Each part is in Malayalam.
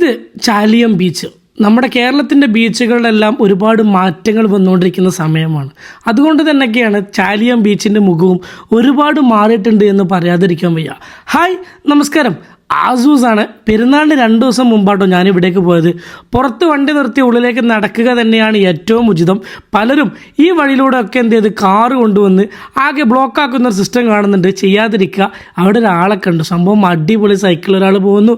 ഇത് ചാലിയം ബീച്ച്. നമ്മുടെ കേരളത്തിൻ്റെ ബീച്ചുകളിലെല്ലാം ഒരുപാട് മാറ്റങ്ങൾ വന്നുകൊണ്ടിരിക്കുന്ന സമയമാണ്. അതുകൊണ്ട് തന്നെയൊക്കെയാണ് ചാലിയം ബീച്ചിൻ്റെ മുഖവും ഒരുപാട് മാറിയിട്ടുണ്ട് എന്ന് പറയാതിരിക്കാൻ വയ്യ. ഹായ്, നമസ്കാരം. ആസൂസാണ്. പെരുന്നാളിന് 2 ദിവസം മുമ്പാട്ടോ ഞാനിവിടേക്ക് പോയത്. പുറത്ത് വണ്ടി നിർത്തി ഉള്ളിലേക്ക് നടക്കുക തന്നെയാണ് ഏറ്റവും ഉചിതം. പലരും ഈ വഴിയിലൂടെ ഒക്കെ എന്ത് ചെയ്ത് കാറ് കൊണ്ടുവന്ന് ആകെ ബ്ലോക്കാക്കുന്ന ഒരു സിസ്റ്റം കാണുന്നുണ്ട്. ചെയ്യാതിരിക്കുക. അവിടെ ഒരാളെ കണ്ടു. സംഭവം അടിപൊളി. സൈക്കിൾ ഒരാൾ പോകുന്നു.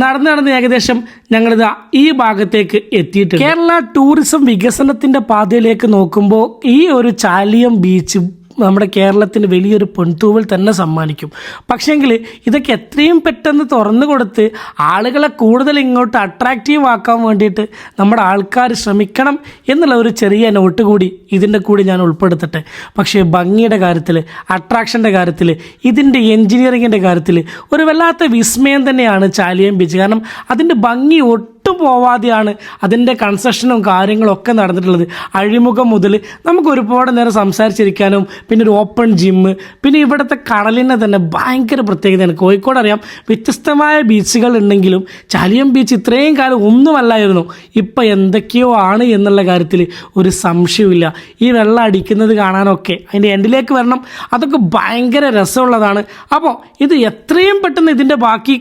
നടന്ന് ഏകദേശം ഞങ്ങളിത് ഈ ഭാഗത്തേക്ക് എത്തിയിട്ടുണ്ട്. കേരള ടൂറിസം വികസനത്തിൻ്റെ പാതയിലേക്ക് നോക്കുമ്പോൾ ഈ ഒരു ചാലിയം ബീച്ച് നമ്മുടെ കേരളത്തിന് വലിയൊരു പൊൻതൂവൽ തന്നെ സമ്മാനിക്കും. പക്ഷേങ്കിൽ ഇതൊക്കെ എത്രയും പെട്ടെന്ന് തുറന്നു കൊടുത്ത് ആളുകളെ കൂടുതൽ ഇങ്ങോട്ട് അട്രാക്റ്റീവ് ആക്കാൻ വേണ്ടിയിട്ട് നമ്മുടെ ആൾക്കാർ ശ്രമിക്കണം എന്നുള്ള ഒരു ചെറിയ നോട്ട് കൂടി ഇതിൻ്റെ കൂടി ഞാൻ ഉൾപ്പെടുത്തട്ടെ. പക്ഷേ ഭംഗിയുടെ കാര്യത്തിൽ, അട്രാക്ഷൻ്റെ കാര്യത്തിൽ, ഇതിൻ്റെ എൻജിനീയറിങ്ങിൻ്റെ കാര്യത്തിൽ ഒരു വല്ലാത്ത വിസ്മയം തന്നെയാണ് ചാലിയം ബീച്ച്. കാരണം അതിൻ്റെ ഭംഗി ഒട്ടും പോവാതെയാണ് അതിൻ്റെ കൺസ്ട്രക്ഷനും കാര്യങ്ങളൊക്കെ നടന്നിട്ടുള്ളത്. അഴിമുഖം മുതൽ നമുക്ക് ഒരുപാട് നേരം സംസാരിച്ചിരിക്കാനും, പിന്നെ ഒരു ഓപ്പൺ ജിമ്മ്, പിന്നെ ഇവിടുത്തെ കടലിനെ തന്നെ ഭയങ്കര പ്രത്യേകതയാണ്. കോഴിക്കോട് അറിയാം വ്യത്യസ്തമായ ബീച്ചുകൾ ഉണ്ടെങ്കിലും ചാലിയം ബീച്ച് ഇത്രയും കാലം ഒന്നുമല്ലായിരുന്നു. ഇപ്പം എന്തൊക്കെയോ ആണ് എന്നുള്ള കാര്യത്തിൽ ഒരു സംശയമില്ല. ഈ വെള്ളം അടിക്കുന്നത് കാണാനൊക്കെ അതിൻ്റെ എൻഡിലേക്ക് വരണം. അതൊക്കെ ഭയങ്കര രസമുള്ളതാണ്. അപ്പോൾ ഇത് എത്രയും പെട്ടെന്ന് ഇതിൻ്റെ ബാക്കി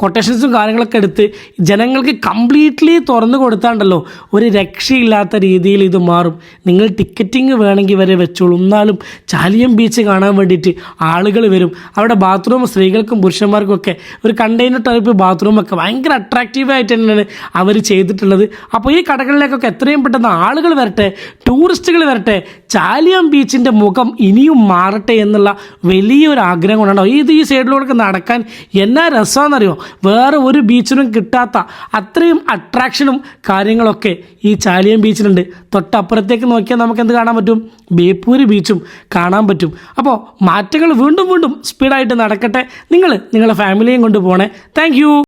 കൊട്ടേഷൻസും കാര്യങ്ങളൊക്കെ എടുത്ത് ജനങ്ങൾക്ക് കംപ്ലീറ്റ്ലി തുറന്നു കൊടുത്താണ്ടല്ലോ ഒരു രക്ഷയില്ലാത്ത രീതിയിൽ ഇത് മാറും. നിങ്ങൾ ടിക്കറ്റിങ് വേണമെങ്കിൽ വരെ വെച്ചോളൂ. എന്നാലും ചാലിയം ബീച്ച് കാണാൻ വേണ്ടിയിട്ട് ആളുകൾ വരും. അവിടെ ബാത്റൂം സ്ത്രീകൾക്കും പുരുഷന്മാർക്കും ഒക്കെ ഒരു കണ്ടെയ്നർ ടൈപ്പ് ബാത്റൂമൊക്കെ ഭയങ്കര അട്രാക്റ്റീവായിട്ട് തന്നെയാണ് അവർ ചെയ്തിട്ടുള്ളത്. അപ്പോൾ ഈ കടകളിലേക്കൊക്കെ എത്രയും പെട്ടെന്ന് ആളുകൾ വരട്ടെ, ടൂറിസ്റ്റുകൾ വരട്ടെ, ചാലിയം ബീച്ചിൻ്റെ മുഖം ഇനിയും മാറട്ടെ എന്നുള്ള വലിയൊരു ആഗ്രഹം കൊണ്ടാണ്. ഈ സൈഡിലൂടെ നടക്കാൻ എന്നാ രസമാണെന്നറിയോ. വേറെ ഒരു ബീച്ചിനും കിട്ടാത്ത അത്രയും അട്രാക്ഷനും കാര്യങ്ങളൊക്കെ ഈ ചാലിയം ബീച്ചിലുണ്ട്. തൊട്ടപ്പുറത്തേക്ക് നോക്കിയാൽ നമുക്ക് എന്ത് കാണാൻ പറ്റും? ബേപ്പൂര് ബീച്ചും കാണാൻ പറ്റും. അപ്പോൾ മാറ്റങ്ങൾ വീണ്ടും സ്പീഡായിട്ട് നടക്കട്ടെ. നിങ്ങളുടെ ഫാമിലിയും കൊണ്ട് പോകണേ. താങ്ക്